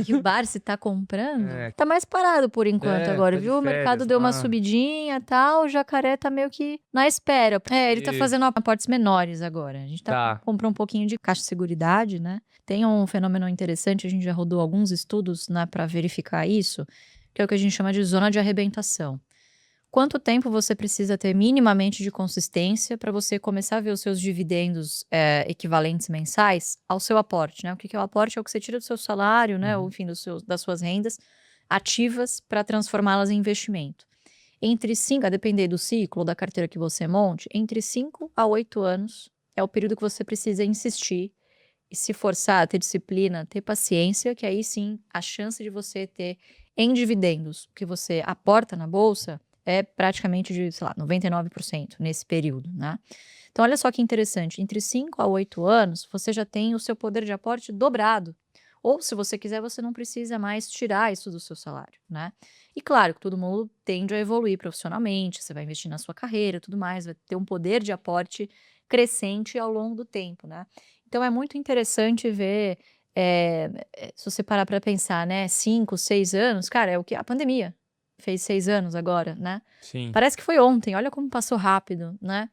que o Barsi tá comprando, É, tá mais parado por enquanto agora, tá de viu? O mercado férias deu uma lá. subidinha e tal, o jacaré tá meio que na espera. É, ele tá Isso. fazendo aportes menores agora. A gente Tá. comprou um pouquinho de caixa de seguridade, né? Tem um fenômeno interessante, a gente já rodou alguns estudos, né, para verificar isso, que é o que a gente chama de zona de arrebentação. Quanto tempo você precisa ter minimamente de consistência para você começar a ver os seus dividendos equivalentes mensais ao seu aporte, né? O que que é o aporte? É o que você tira do seu salário, né? Ou Uhum. enfim, das suas rendas ativas para transformá-las em investimento. Entre 5, a depender do ciclo da carteira que você monte, entre 5 a 8 anos é o período que você precisa insistir e se forçar a ter disciplina, ter paciência, que aí sim a chance de você ter em dividendos o que você aporta na bolsa é praticamente de, sei lá, 99% nesse período, né? Então, olha só que interessante, entre 5 a 8 anos, você já tem o seu poder de aporte dobrado. Ou, se você quiser, você não precisa mais tirar isso do seu salário, né? E claro que todo mundo tende a evoluir profissionalmente, você vai investir na sua carreira, tudo mais, vai ter um poder de aporte crescente ao longo do tempo, né? Então é muito interessante ver, se você parar para pensar, né, 5, 6 anos, cara, é o que a pandemia fez 6 anos agora, né. Sim. Parece que foi ontem, olha como passou rápido, né.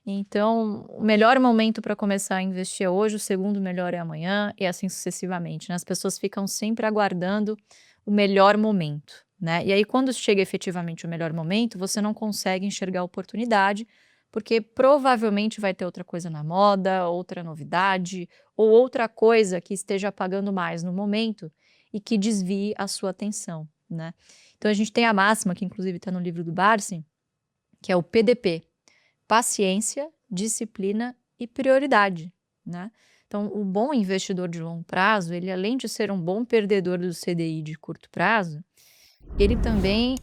Então, o melhor momento para começar a investir é hoje, o segundo melhor é amanhã e assim sucessivamente, né. As pessoas ficam sempre aguardando o melhor momento, né. E aí quando chega efetivamente o melhor momento, você não consegue enxergar a oportunidade, porque provavelmente vai ter outra coisa na moda, outra novidade, ou outra coisa que esteja pagando mais no momento e que desvie a sua atenção, né. Então a gente tem a máxima, que inclusive está no livro do Barsi, que é o PDP: paciência, disciplina e prioridade, né. Então o bom investidor de longo prazo, ele além de ser um bom perdedor do CDI de curto prazo, ele também,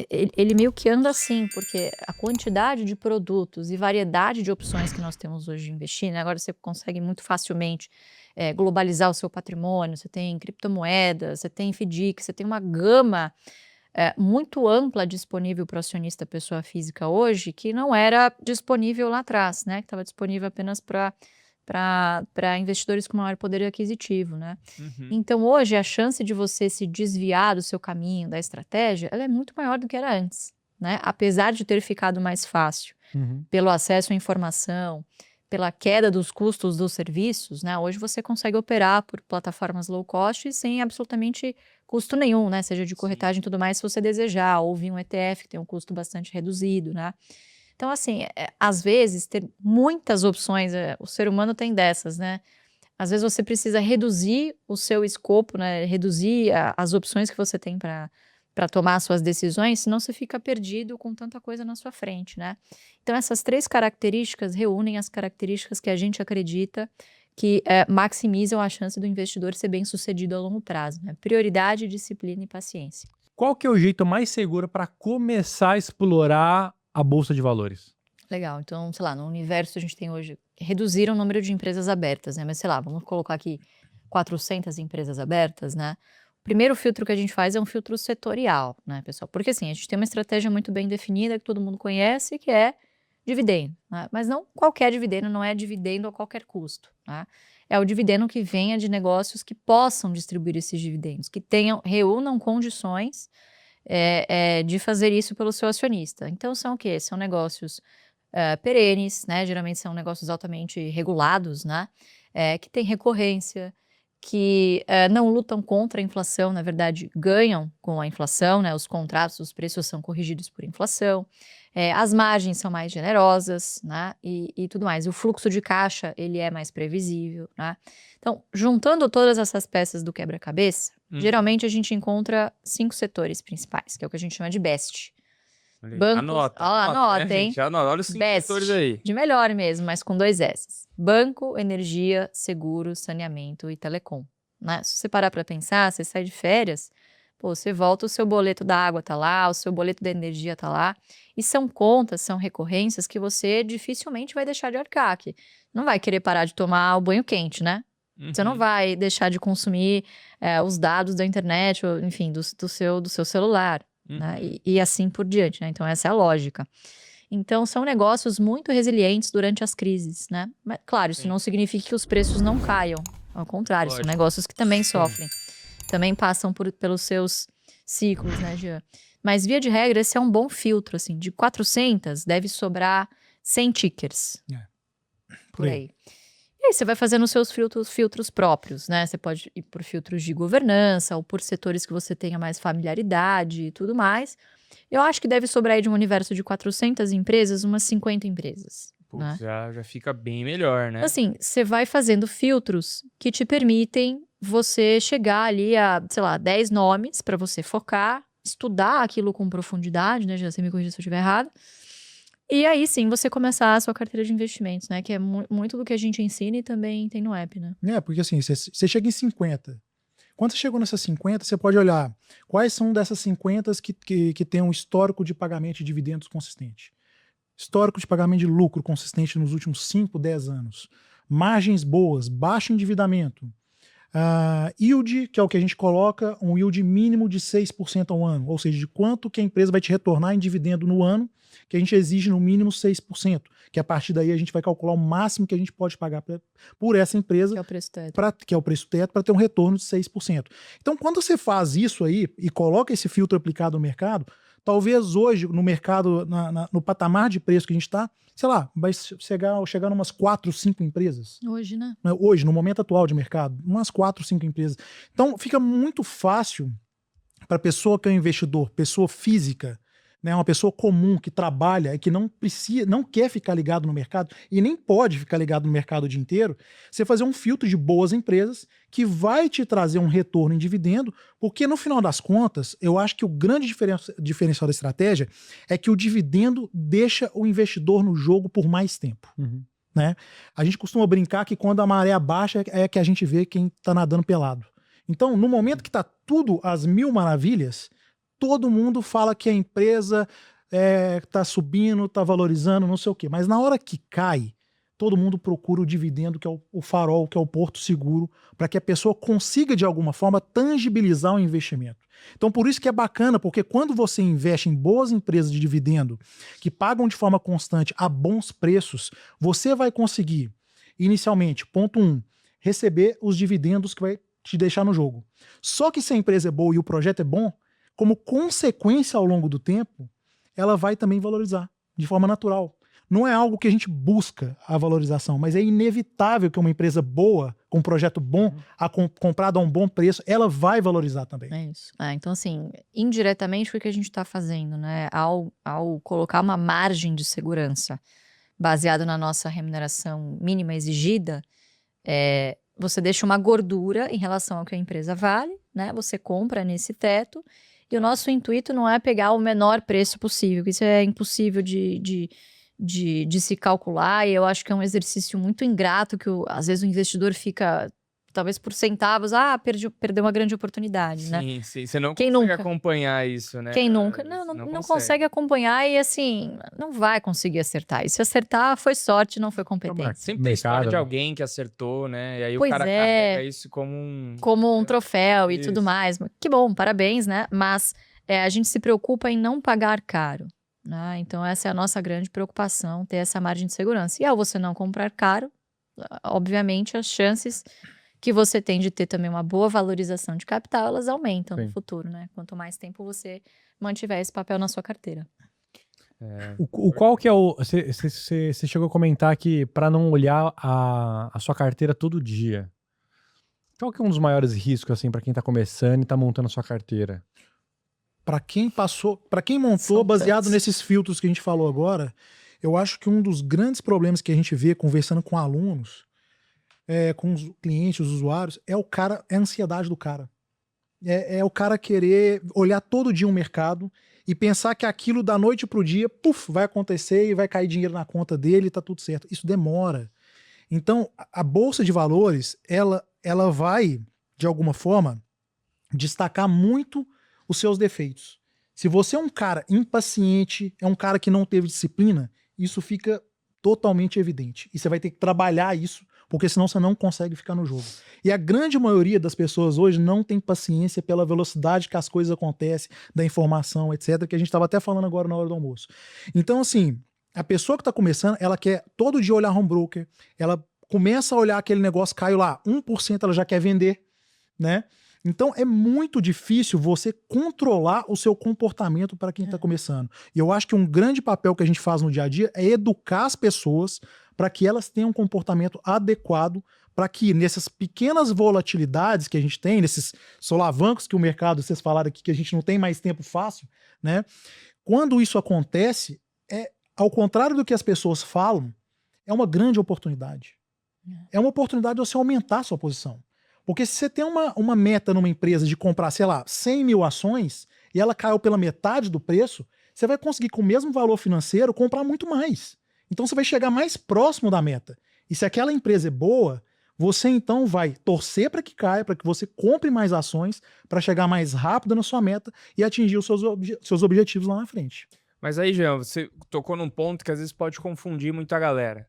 ele meio que anda assim, porque a quantidade de produtos e variedade de opções que nós temos hoje de investir, né, agora você consegue muito facilmente, globalizar o seu patrimônio, você tem criptomoedas, você tem FDIC, você tem uma gama, muito ampla disponível para o acionista pessoa física hoje, que não era disponível lá atrás, né, que estava disponível apenas para investidores com maior poder aquisitivo, né. Uhum. Então hoje a chance de você se desviar do seu caminho, da estratégia, ela é muito maior do que era antes, né, apesar de ter ficado mais fácil, Uhum. pelo acesso à informação, pela queda dos custos dos serviços, né, hoje você consegue operar por plataformas low cost sem absolutamente custo nenhum, né, seja de Sim. corretagem e tudo mais, se você desejar, ou via um ETF que tem um custo bastante reduzido, né. Então assim, às vezes ter muitas opções, o ser humano tem dessas, né. Às vezes você precisa reduzir o seu escopo, né, reduzir as opções que você tem para tomar suas decisões, senão você fica perdido com tanta coisa na sua frente, né. Então essas 3 características reúnem as características que a gente acredita que, maximizam a chance do investidor ser bem-sucedido a longo prazo, né, prioridade, disciplina e paciência. Qual que é o jeito mais seguro para começar a explorar a bolsa de valores? Legal, então, sei lá, no universo a gente tem hoje reduziram o número de empresas abertas, né, mas sei lá, vamos colocar aqui 400 empresas abertas, né. O primeiro filtro que a gente faz é um filtro setorial, né, pessoal, porque assim, a gente tem uma estratégia muito bem definida que todo mundo conhece, que é dividendo, né, mas não qualquer dividendo, não é dividendo a qualquer custo, né. É o dividendo que venha de negócios que possam distribuir esses dividendos, que reúnam condições, de fazer isso pelo seu acionista. Então são o quê? São negócios perenes, né, geralmente são negócios altamente regulados, né, que têm recorrência, que, não lutam contra a inflação, na verdade ganham com a inflação, né, os contratos, os preços são corrigidos por inflação, as margens são mais generosas, né, e tudo mais. E o fluxo de caixa, ele é mais previsível, né. Então, juntando todas essas peças do quebra-cabeça, Uhum. geralmente a gente encontra 5 setores principais, que é o que a gente chama de BEST. Olha aí. Bancos, ó, Anota, anota, hein, anota, hein. gente, anota. Olha os 5 setores BEST, aí. de melhor mesmo, mas com 2 S's. Banco, energia, seguro, saneamento e telecom, né. Se você parar para pensar, você sai de férias, pô, você volta, o seu boleto da água tá lá, o seu boleto da energia tá lá, e são contas, são recorrências que você dificilmente vai deixar de arcar, que não vai querer parar de tomar o banho quente, né. Você não Uhum. vai deixar de consumir, os dados da internet ou enfim, do seu celular, né, Uhum. e assim por diante, né, então essa é a lógica. Então são negócios muito resilientes durante as crises, né. Mas claro, isso Sim. não significa que os preços não caiam, ao contrário, são Lógico. negócios que também Sim. sofrem. também passam pelos seus ciclos, né, Jean? Mas, via de regra, esse é um bom filtro, assim. De 400, deve sobrar 100 tickers. Por aí. E aí você vai fazendo os seus filtros próprios, né? Você pode ir por filtros de governança ou por setores que você tenha mais familiaridade e tudo mais. Eu acho que deve sobrar aí de um universo de 400 empresas, umas 50 empresas. Né? Já fica bem melhor, né? Assim, você vai fazendo filtros que te permitem você chegar ali a, sei lá, 10 nomes para você focar, estudar aquilo com profundidade, né? Já você me corrija se eu estiver errado. E aí sim, você começar a sua carteira de investimentos, né? Que é muito do que a gente ensina e também tem no app, né? Porque assim, você chega em 50. Quando você chegou nessas 50, você pode olhar quais são dessas 50 que tem um histórico de pagamento de dividendos consistente. Histórico de pagamento de lucro consistente nos últimos 5, 10 anos. Margens boas, baixo endividamento. Yield, que é o que a gente coloca, um yield mínimo de 6% ao ano. Ou seja, de quanto que a empresa vai te retornar em dividendo no ano, que a gente exige no mínimo 6%, que a partir daí a gente vai calcular o máximo que a gente pode pagar por essa empresa, que é o preço teto, que é o preço teto, para ter um retorno de 6%. Então, quando você faz isso aí e coloca esse filtro aplicado no mercado, talvez hoje, no mercado, no patamar de preço que a gente está, sei lá, vai chegar umas 4, 5 empresas. Hoje, né? Hoje, no momento atual de mercado, umas 4, 5 empresas. Então, fica muito fácil para a pessoa que é um investidor, pessoa física, né, uma pessoa comum que trabalha e que não quer ficar ligado no mercado e nem pode ficar ligado no mercado o dia inteiro, você fazer um filtro de boas empresas que vai te trazer um retorno em dividendo, porque no final das contas, eu acho que o grande diferencial da estratégia é que o dividendo deixa o investidor no jogo por mais tempo. Né? A gente costuma brincar que quando a maré baixa é que a gente vê quem está nadando pelado. Então, no momento que está tudo às mil maravilhas, todo mundo fala que a empresa está subindo, está valorizando, não sei o quê. Mas na hora que cai, todo mundo procura o dividendo, que é o farol, que é o porto seguro, para que a pessoa consiga, de alguma forma, tangibilizar o investimento. Então, por isso que é bacana, porque quando você investe em boas empresas de dividendo, que pagam de forma constante a bons preços, você vai conseguir, inicialmente, ponto 1, receber os dividendos que vai te deixar no jogo. Só que se a empresa é boa e o projeto é bom, como consequência ao longo do tempo, ela vai também valorizar, de forma natural. Não é algo que a gente busca a valorização, mas é inevitável que uma empresa boa, com um projeto bom, comprada a um bom preço, ela vai valorizar também. É isso. Então, assim, indiretamente, o que a gente está fazendo, né? Ao colocar uma margem de segurança baseado na nossa remuneração mínima exigida, você deixa uma gordura em relação ao que a empresa vale, né? Você compra nesse teto. E o nosso intuito não é pegar o menor preço possível, isso é impossível de se calcular, e eu acho que é um exercício muito ingrato que às vezes o investidor fica, talvez por centavos, perdeu uma grande oportunidade, né? Sim, você não consegue acompanhar isso, né? Quem nunca? Não consegue acompanhar e, assim, não vai conseguir acertar. E se acertar, foi sorte, não foi competência. Sempre tem história de alguém que acertou, né? E aí o cara carrega isso como um troféu e tudo mais. Que bom, parabéns, né? Mas a gente se preocupa em não pagar caro, né? Então essa é a nossa grande preocupação, ter essa margem de segurança. E ao você não comprar caro, obviamente as chances que você tem de ter também uma boa valorização de capital, elas aumentam no futuro, né? Quanto mais tempo você mantiver esse papel na sua carteira. Qual que é o... Você chegou a comentar que para não olhar a sua carteira todo dia, qual que é um dos maiores riscos, assim, para quem tá começando e tá montando a sua carteira? Para quem montou, baseado nesses filtros que a gente falou agora, eu acho que um dos grandes problemas que a gente vê conversando com alunos, com os clientes, os usuários, é a ansiedade do cara. É o cara querer olhar todo dia um mercado e pensar que aquilo da noite pro dia, vai acontecer e vai cair dinheiro na conta dele e tá tudo certo. Isso demora. Então, a Bolsa de Valores, ela vai, de alguma forma, destacar muito os seus defeitos. Se você é um cara impaciente, é um cara que não teve disciplina, isso fica totalmente evidente. E você vai ter que trabalhar isso, porque senão você não consegue ficar no jogo. E a grande maioria das pessoas hoje não tem paciência pela velocidade que as coisas acontecem, da informação, etc., que a gente estava até falando agora na hora do almoço. Então, assim, a pessoa que está começando, ela quer todo dia olhar home broker, ela começa a olhar aquele negócio, caiu lá, 1% ela já quer vender, né? Então é muito difícil você controlar o seu comportamento para quem está começando. E eu acho que um grande papel que a gente faz no dia a dia é educar as pessoas para que elas tenham um comportamento adequado, para que nessas pequenas volatilidades que a gente tem, nesses solavancos que o mercado, vocês falaram aqui que a gente não tem mais tempo fácil, né? Quando isso acontece, ao contrário do que as pessoas falam, é uma grande oportunidade. É uma oportunidade de você aumentar a sua posição. Porque se você tem uma meta numa empresa de comprar, sei lá, 100 mil ações e ela caiu pela metade do preço, você vai conseguir, com o mesmo valor financeiro, comprar muito mais. Então você vai chegar mais próximo da meta. E se aquela empresa é boa, você então vai torcer para que caia, para que você compre mais ações, para chegar mais rápido na sua meta e atingir os seus objetivos lá na frente. Mas aí, Jean, você tocou num ponto que às vezes pode confundir muita galera.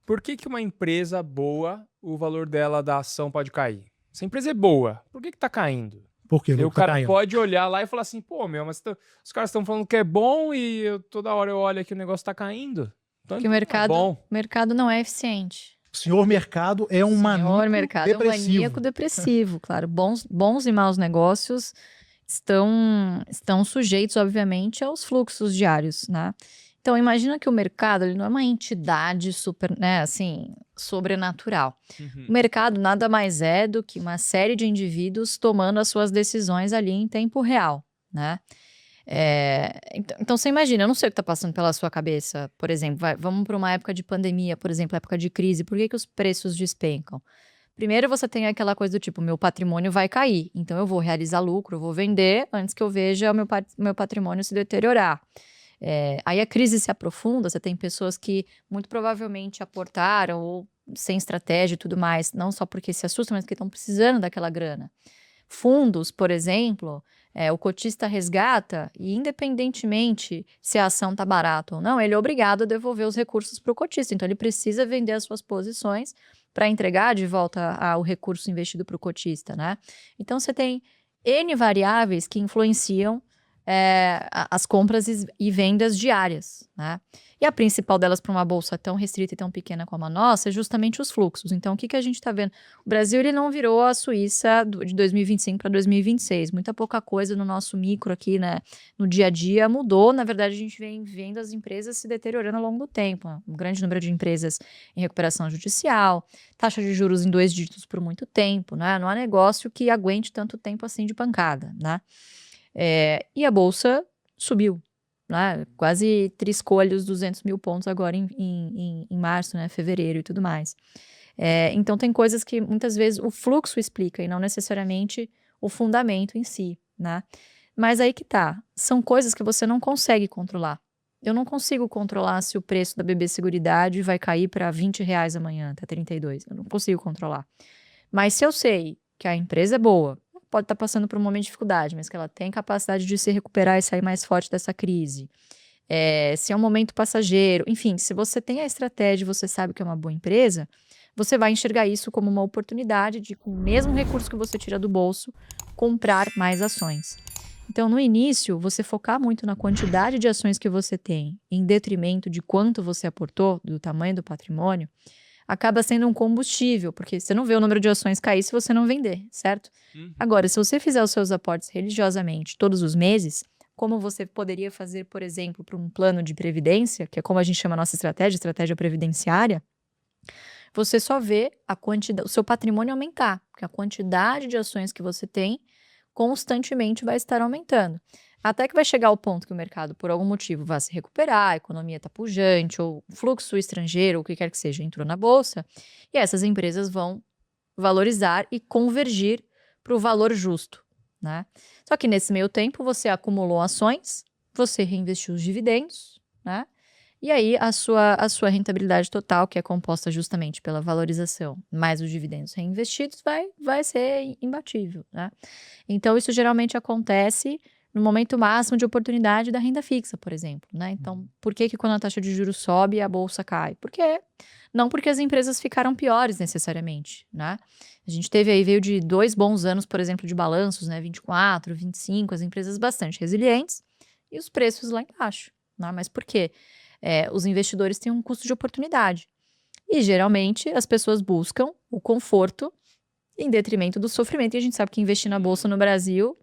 Por que uma empresa boa, o valor dela da ação pode cair? Se a empresa é boa, por que tá caindo? Por quê? O cara pode olhar lá e falar assim, pô, mas os caras estão falando que é bom e toda hora eu olho aqui e o negócio tá caindo. Então, porque o mercado não é eficiente. O senhor mercado é um maníaco depressivo, claro. Bons e maus negócios estão sujeitos, obviamente, aos fluxos diários, né? Então, imagina que o mercado ele não é uma entidade super, né, assim, sobrenatural. O mercado nada mais é do que uma série de indivíduos tomando as suas decisões ali em tempo real, né? Então, você imagina, eu não sei o que está passando pela sua cabeça, por exemplo, vamos para uma época de pandemia, por exemplo, época de crise, por que os preços despencam? Primeiro você tem aquela coisa do tipo, meu patrimônio vai cair, então eu vou realizar lucro, eu vou vender antes que eu veja o meu patrimônio se deteriorar. Aí a crise se aprofunda, você tem pessoas que muito provavelmente aportaram ou sem estratégia e tudo mais, não só porque se assustam, mas porque estão precisando daquela grana. Fundos, por exemplo, o cotista resgata e independentemente se a ação está barata ou não, ele é obrigado a devolver os recursos para o cotista. Então ele precisa vender as suas posições para entregar de volta o recurso investido para o cotista, né? Então você tem N variáveis que influenciam as compras e vendas diárias, né? E a principal delas para uma bolsa tão restrita e tão pequena como a nossa é justamente os fluxos. Então, o que a gente está vendo? O Brasil ele não virou a Suíça de 2025 para 2026. Muita pouca coisa no nosso micro aqui, né? No dia a dia mudou. Na verdade, a gente vem vendo as empresas se deteriorando ao longo do tempo. Um grande número de empresas em recuperação judicial, taxa de juros em 2 dígitos por muito tempo, né? Não há negócio que aguente tanto tempo assim de pancada, né? E a bolsa subiu, né? Quase triscou ali os 200 mil pontos agora em março, né? Fevereiro e tudo mais. Então tem coisas que muitas vezes o fluxo explica e não necessariamente o fundamento em si, né? Mas aí que tá, são coisas que você não consegue controlar. Eu não consigo controlar se o preço da BB Seguridade vai cair para R$20 amanhã, até 32. Eu não consigo controlar. Mas se eu sei que a empresa é boa, pode estar passando por um momento de dificuldade, mas que ela tem capacidade de se recuperar e sair mais forte dessa crise. Se é um momento passageiro, enfim, se você tem a estratégia e você sabe que é uma boa empresa, você vai enxergar isso como uma oportunidade de, com o mesmo recurso que você tira do bolso, comprar mais ações. Então, no início, você focar muito na quantidade de ações que você tem, em detrimento de quanto você aportou, do tamanho do patrimônio, acaba sendo um combustível, porque você não vê o número de ações cair se você não vender, certo? Agora, se você fizer os seus aportes religiosamente todos os meses, como você poderia fazer, por exemplo, para um plano de previdência, que é como a gente chama a nossa estratégia previdenciária, você só vê o seu patrimônio aumentar, porque a quantidade de ações que você tem constantemente vai estar aumentando. Até que vai chegar ao ponto que o mercado, por algum motivo, vai se recuperar, a economia está pujante, ou fluxo estrangeiro, ou o que quer que seja, entrou na bolsa, e essas empresas vão valorizar e convergir para o valor justo, né? Só que nesse meio tempo, você acumulou ações, você reinvestiu os dividendos, né? E aí a sua rentabilidade total, que é composta justamente pela valorização mais os dividendos reinvestidos, vai ser imbatível, né? Então, isso geralmente acontece no momento máximo de oportunidade da renda fixa, por exemplo, né? Então, por que quando a taxa de juros sobe, a bolsa cai? Não porque as empresas ficaram piores necessariamente, né? A gente veio de 2 bons anos, por exemplo, de balanços, né? 24, 25, as empresas bastante resilientes e os preços lá embaixo, né? Mas por quê? Os investidores têm um custo de oportunidade e geralmente as pessoas buscam o conforto em detrimento do sofrimento. E a gente sabe que investir na bolsa no Brasil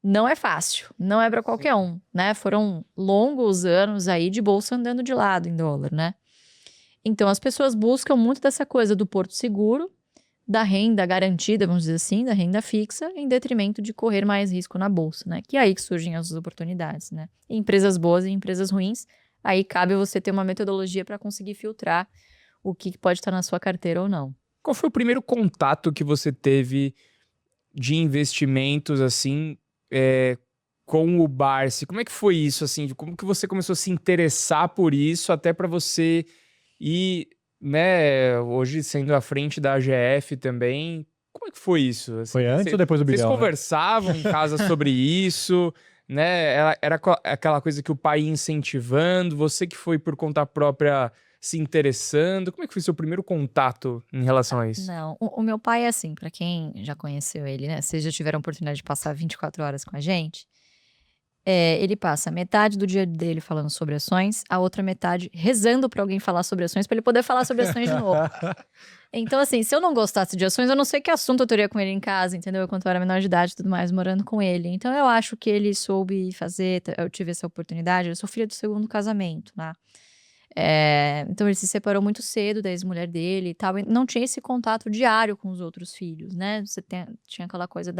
não é fácil, não é para qualquer um, né? Foram longos anos aí de bolsa andando de lado em dólar, né? Então as pessoas buscam muito dessa coisa do porto seguro, da renda garantida, vamos dizer assim, da renda fixa, em detrimento de correr mais risco na bolsa, né? Que é aí que surgem as oportunidades, né? Em empresas boas e empresas ruins, aí cabe você ter uma metodologia para conseguir filtrar o que pode estar na sua carteira ou não. Qual foi o primeiro contato que você teve de investimentos, assim, com o Barsi? Como é que foi isso, assim? Como que você começou a se interessar por isso, até para você ir, né, hoje sendo à frente da AGF também? Como é que foi isso? Assim, Foi antes ou depois do vocês bilhão? Né? conversavam em casa sobre isso, né? Era aquela coisa que o pai ia incentivando, você que foi por conta própria se interessando. Como é que foi seu primeiro contato em relação a isso? Não, o meu pai é assim, para quem já conheceu ele, né? Vocês já tiveram a oportunidade de passar 24 horas com a gente. Ele passa metade do dia dele falando sobre ações, a outra metade rezando para alguém falar sobre ações, para ele poder falar sobre ações de novo. Então, assim, se eu não gostasse de ações, eu não sei que assunto eu teria com ele em casa, entendeu? Enquanto eu era menor de idade e tudo mais, morando com ele. Então, eu acho que ele soube fazer, eu tive essa oportunidade. Eu sou filha do segundo casamento, né? Então, ele se separou muito cedo da ex-mulher dele e tal. E não tinha esse contato diário com os outros filhos, né? Tinha aquela coisa de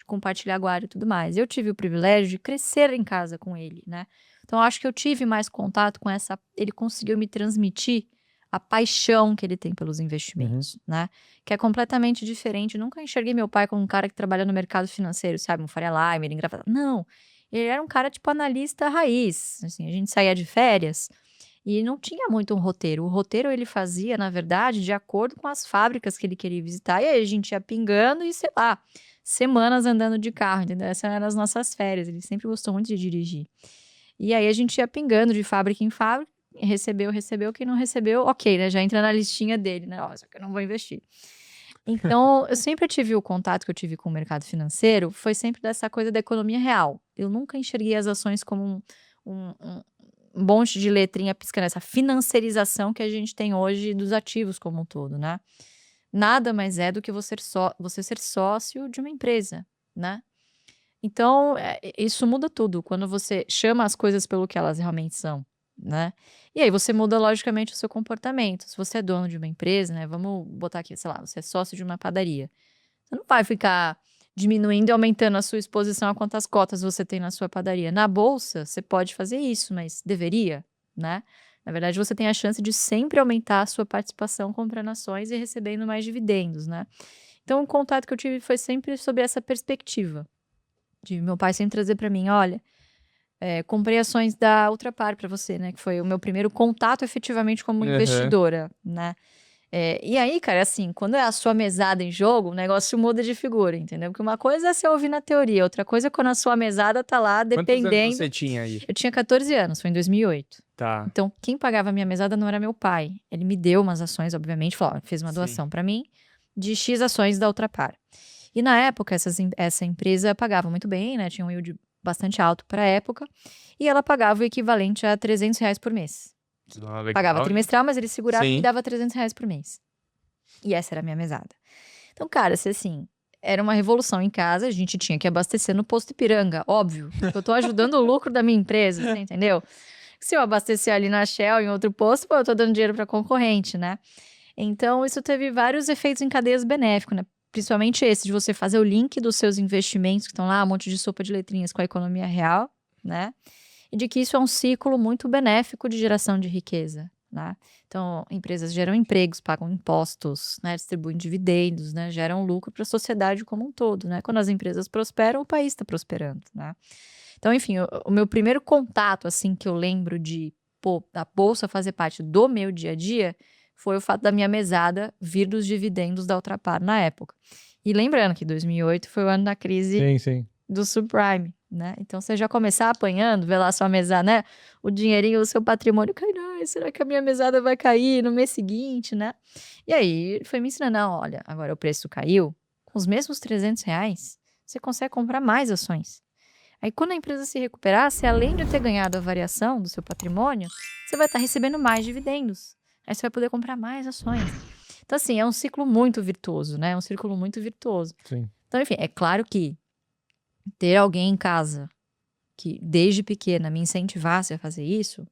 compartilhar guarda e tudo mais. Eu tive o privilégio de crescer em casa com ele, né? Então, eu acho que eu tive mais contato com essa... Ele conseguiu me transmitir a paixão que ele tem pelos investimentos, né? Que é completamente diferente. Nunca enxerguei meu pai como um cara que trabalha no mercado financeiro, sabe? Um Faria Limer, engravatado. Não, ele era um cara tipo analista raiz. Assim, a gente saía de férias e não tinha muito um roteiro. O roteiro ele fazia, na verdade, de acordo com as fábricas que ele queria visitar. E aí a gente ia pingando e, sei lá, semanas andando de carro, entendeu? Essas eram as nossas férias. Ele sempre gostou muito de dirigir. E aí a gente ia pingando de fábrica em fábrica. Recebeu, quem não recebeu, ok, né? Já entra na listinha dele, né? Ó, só que eu não vou investir. Então, eu sempre tive o contato que eu tive com o mercado financeiro, foi sempre dessa coisa da economia real. Eu nunca enxerguei as ações como um monte de letrinha piscando, essa financiarização que a gente tem hoje dos ativos como um todo, né? Nada mais é do que você ser sócio de uma empresa, né? Então, isso muda tudo, quando você chama as coisas pelo que elas realmente são, né? E aí você muda, logicamente, o seu comportamento. Se você é dono de uma empresa, né? Vamos botar aqui, sei lá, você é sócio de uma padaria. Você não vai ficar diminuindo e aumentando a sua exposição a quantas cotas você tem na sua padaria. Na bolsa, você pode fazer isso, mas deveria, né? Na verdade, você tem a chance de sempre aumentar a sua participação comprando ações e recebendo mais dividendos, né? Então, o contato que eu tive foi sempre sobre essa perspectiva. De meu pai sempre trazer para mim, olha, comprei ações da Ultrapar para você, né? Que foi o meu primeiro contato efetivamente como investidora, né? E aí, cara, assim, quando é a sua mesada em jogo, o negócio muda de figura, entendeu? Porque uma coisa é você ouvir na teoria, outra coisa é quando a sua mesada tá lá dependendo... Quantos anos você tinha aí? Eu tinha 14 anos, foi em 2008. Tá. Então, quem pagava a minha mesada não era meu pai. Ele me deu umas ações, obviamente, falou, fez uma doação para mim de X ações da Ultrapar. E na época, essa empresa pagava muito bem, né? Tinha um yield bastante alto para a época. E ela pagava o equivalente a R$300 por mês. Pagava trimestral, mas ele segurava e dava R$300 por mês. E essa era a minha mesada. Então, cara, assim, era uma revolução em casa. A gente tinha que abastecer no posto Ipiranga, óbvio. Eu tô ajudando o lucro da minha empresa, você entendeu? Se eu abastecer ali na Shell, em outro posto, pô, eu tô dando dinheiro para concorrente, né? Então, isso teve vários efeitos em cadeias benéficos, né? Principalmente esse de você fazer o link dos seus investimentos, que estão lá, um monte de sopa de letrinhas com a economia real, né? E de que isso é um ciclo muito benéfico de geração de riqueza, né? Então, empresas geram empregos, pagam impostos, né? Distribuem dividendos, né? Geram lucro para a sociedade como um todo, né? Quando as empresas prosperam, o país está prosperando, né? Então, enfim, o meu primeiro contato, assim, que eu lembro da bolsa fazer parte do meu dia a dia, foi o fato da minha mesada vir dos dividendos da Ultrapar na época. E lembrando que 2008 foi o ano da crise do subprime, né? Então, você já começar apanhando, ver lá sua mesada, né? O dinheirinho, o seu patrimônio cai, será que a minha mesada vai cair no mês seguinte, né? E aí, ele foi me ensinando, não, olha, agora o preço caiu, com os mesmos R$300, você consegue comprar mais ações. Aí, quando a empresa se recuperar, você além de ter ganhado a variação do seu patrimônio, você vai estar recebendo mais dividendos. Aí você vai poder comprar mais ações. Então, assim, é um ciclo muito virtuoso, né? É um círculo muito virtuoso. Sim. Então, enfim, é claro que ter alguém em casa que, desde pequena, me incentivasse a fazer isso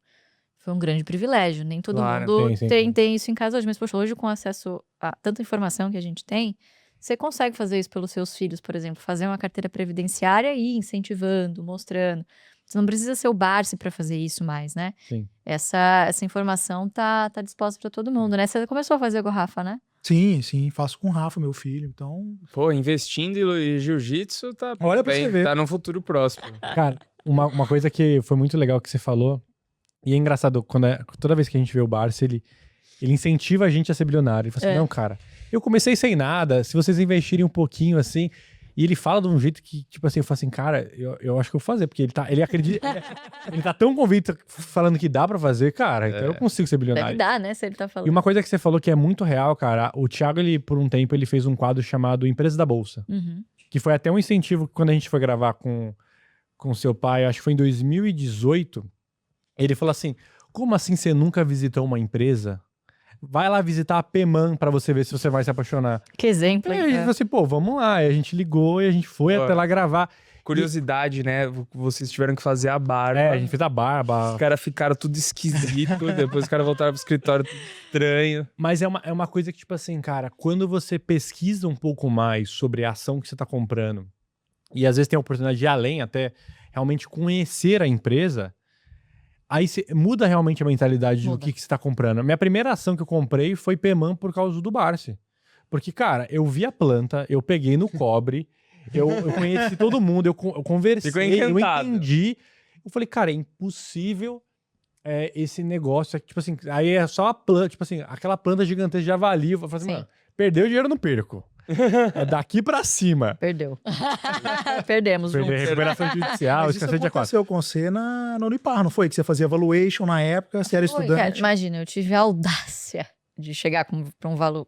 foi um grande privilégio. Nem todo Claro. mundo Sim. tem isso em casa hoje. Mas, poxa, hoje com acesso a tanta informação que a gente tem, você consegue fazer isso pelos seus filhos, por exemplo. Fazer uma carteira previdenciária e ir incentivando, mostrando. Você não precisa ser o Barsi para fazer isso mais, né? Sim. Essa informação tá disposta para todo mundo, né? Você começou a fazer com a Rafa, né? Sim, faço com o Rafa, meu filho. Então, Pô, investindo em jiu-jitsu tá Olha pra bem, você ver. tá no futuro próximo. Cara, uma coisa que foi muito legal que você falou, e é engraçado, toda vez que a gente vê o Barça, ele incentiva a gente a ser bilionário. Ele fala assim, não, cara, eu comecei sem nada, se vocês investirem um pouquinho assim, e ele fala de um jeito que, tipo assim, eu falo assim, cara, eu acho que eu vou fazer, porque ele acredita, ele tá tão convicto falando que dá pra fazer, cara, então eu consigo ser bilionário. Deve dar, né? Se ele tá falando. E uma coisa que você falou que é muito real, cara, o Thiago, por um tempo, ele fez um quadro chamado Empresa da Bolsa, Uhum. que foi até um incentivo quando a gente foi gravar com seu pai, acho que foi em 2018, ele falou assim, como assim você nunca visitou uma empresa? Vai lá visitar a Peman pra você ver se você vai se apaixonar. Que exemplo, E hein? aí a gente falou assim, pô, vamos lá. E a gente ligou e a gente foi Pô, até lá gravar. Curiosidade, né? Vocês tiveram que fazer a barba. A gente fez a barba. Os caras ficaram tudo esquisito, depois os caras voltaram pro escritório tudo estranho. Mas é uma coisa que, tipo assim, cara, quando você pesquisa um pouco mais sobre a ação que você tá comprando, e às vezes tem a oportunidade de ir além, até realmente conhecer a empresa, aí você muda realmente a mentalidade do que você tá comprando. A minha primeira ação que eu comprei foi Peman por causa do Barsi. Porque, cara, eu vi a planta, eu peguei no cobre, eu conheci todo mundo, eu conversei, Ficou eu encantado. entendi. Eu falei, cara, é impossível esse negócio. Tipo assim, aí é só a planta, tipo assim, aquela planta gigantesca de javali. Eu falei assim, Sim. mano, perdeu dinheiro, não perco. É daqui pra cima. Perdeu. Perdemos Perder juntos. recuperação judicial, mas isso escassez de aquário. aconteceu com você na Unipar, não foi? Que você fazia valuation na época, você era Foi, estudante. cara, imagina, eu tive a audácia de chegar com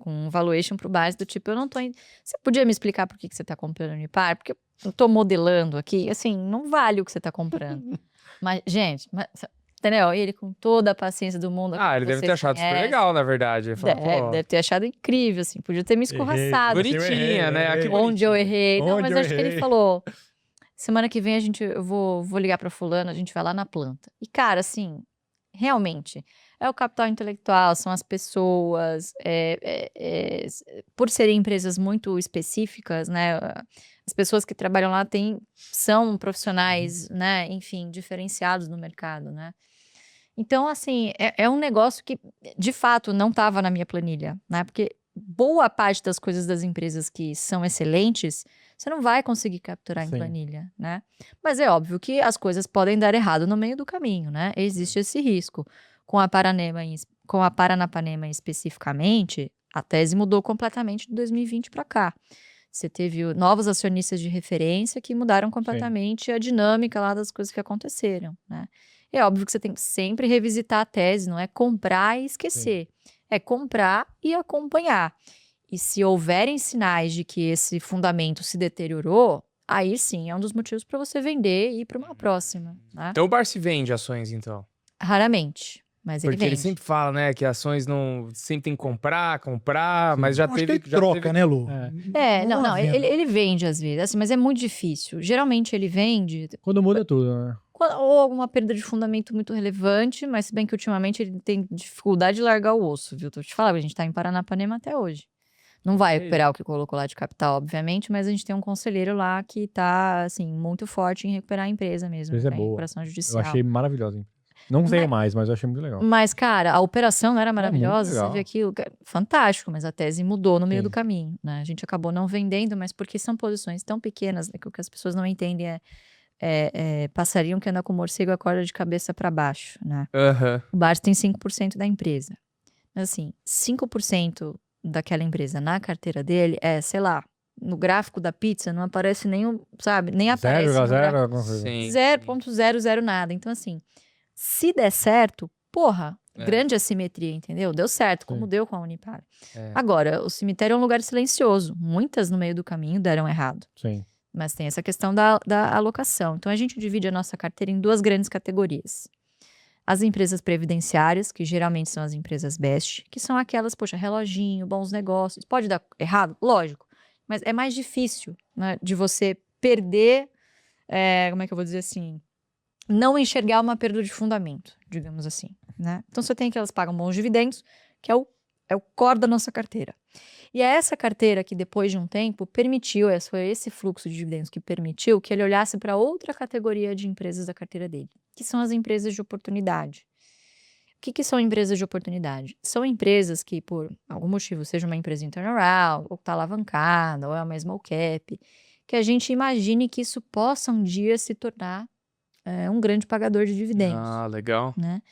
um valuation pro base do tipo, eu não tô indo. Você podia me explicar por que você tá comprando Unipar? Porque eu tô modelando aqui, assim, não vale o que você tá comprando. Mas, gente, entendeu? E ele com toda a paciência do mundo. Ele deve ter achado super legal, na verdade. Ele falou, pô, Deve ter achado incrível, assim, podia ter me escorraçado. bonitinha, né? Aqui Onde eu errei. Não, Onde mas eu acho que ele errei. falou, semana que vem eu vou ligar pra fulano, a gente vai lá na planta. E, cara, assim, realmente, é o capital intelectual, são as pessoas, por serem empresas muito específicas, né, as pessoas que trabalham lá são profissionais, né, enfim, diferenciados no mercado, né. Então, assim, é um negócio que, de fato, não estava na minha planilha, né, porque boa parte das coisas das empresas que são excelentes, você não vai conseguir capturar em Sim. planilha, né? Mas é óbvio que as coisas podem dar errado no meio do caminho, né? Existe esse risco. Com a Paranapanema especificamente, a tese mudou completamente de 2020 para cá. Você teve novos acionistas de referência que mudaram completamente a dinâmica lá das coisas que aconteceram, né? É óbvio que você tem que sempre revisitar a tese, não é comprar e esquecer. É comprar e acompanhar. E se houverem sinais de que esse fundamento se deteriorou, aí sim é um dos motivos para você vender e ir para uma próxima, né? Então o Barsi vende ações, então. Raramente, mas ele Porque vende. ele sempre fala, né, que ações não... Sempre tem que comprar, mas já Acho teve... que ele troca, né, Lu? Não, há venda. ele vende às vezes, assim, mas é muito difícil. Geralmente ele vende Quando muda tudo, né? ou alguma perda de fundamento muito relevante, mas se bem que ultimamente ele tem dificuldade de largar o osso, viu? Tô te falando, a gente tá em Paranapanema até hoje. Não vai recuperar o que colocou lá de capital, obviamente, mas a gente tem um conselheiro lá que tá, assim, muito forte em recuperar a empresa mesmo. A empresa é né, em boa. recuperação Eu judicial. achei maravilhosa. Hein? Não tenho mais, mas eu achei muito legal. Mas, cara, a operação não era maravilhosa, muito legal. você vê aquilo, fantástico, mas a tese mudou no meio Sim. do caminho, né? A gente acabou não vendendo, mas porque são posições tão pequenas, né, que o que as pessoas não entendem passariam que anda com o morcego acorda de cabeça para baixo, né? Aham. O Barsi tem 5% da empresa. Mas, assim, 5% daquela empresa na carteira dele sei lá, no gráfico da pizza não aparece nenhum, sabe? Nem aparece. no 0,0 gráfico. alguma coisa. Sim. 0,00 nada. Então, assim, se der certo, porra, grande assimetria, entendeu? Deu certo, como Sim. deu com a Unipar. É. Agora, o cemitério é um lugar silencioso. Muitas no meio do caminho deram errado. Sim. Mas tem essa questão da alocação. Então, a gente divide a nossa carteira em duas grandes categorias. as empresas previdenciárias, que geralmente são as empresas best, que são aquelas, poxa, reloginho, bons negócios. Pode dar errado? Lógico. Mas é mais difícil, né, de você perder, como é que eu vou dizer assim, não enxergar uma perda de fundamento, digamos assim, né? Então você tem que elas pagam bons dividendos, que é o core da nossa carteira. E é essa carteira que depois de um tempo permitiu, foi esse fluxo de dividendos que permitiu que ele olhasse para outra categoria de empresas da carteira dele, que são as empresas de oportunidade. O que são empresas de oportunidade? São empresas que, por algum motivo, seja uma empresa em turnaround, ou está alavancada, ou é uma small cap, que a gente imagine que isso possa um dia se tornar um grande pagador de dividendos. Ah, legal. Né?